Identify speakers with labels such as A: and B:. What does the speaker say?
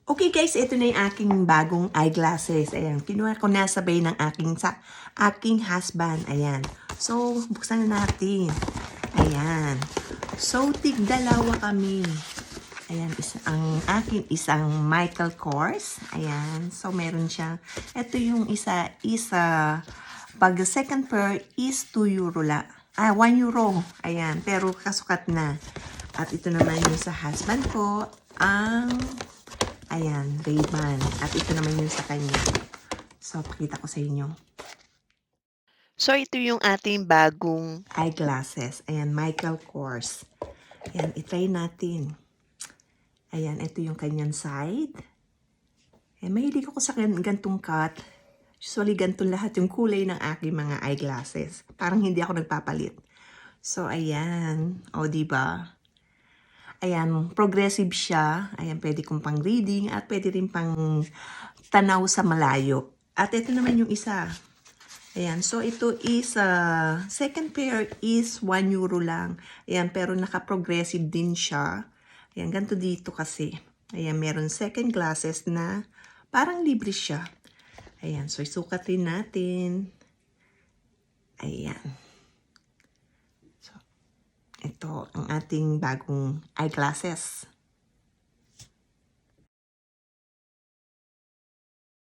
A: Okay guys, ito na yung aking bagong eyeglasses. Ayan, kinuha ko na sabay ng aking husband. Ayan. So, buksan na natin. Ayan. So, tig-dalawa kami. Ayan, ang akin isang Michael Kors. Ayan. So, meron siya. Ito yung isa, pag second pair is 2 euro la. 1 euro. Ayan, pero kasukat na. At ito naman yung sa husband ko, ayan, Ray-Ban. At ito naman yung sa kanya. So, pakita ko sa inyo. So, ito yung ating bagong eyeglasses. Ayan, Michael Kors. Ayan, itry natin. Ayan, ito yung kanyang side. Ayan, mahilig ako sa gantong cut. Usually, gantong lahat yung kulay ng aking mga eyeglasses. Parang hindi ako nagpapalit. So, ayan. O, diba? Ayan, progressive siya. Ayan, pwede kong pang reading at pwede rin pang tanaw sa malayo. At ito naman yung isa. Ayan, so ito is, second pair is 1 euro lang. Ayan, pero naka-progressive din siya. Ayan, ganito dito kasi. Ayan, meron second glasses na parang libre siya. Ayan, so isukatin natin. Ayan. So, ito ang ating bagong eyeglasses.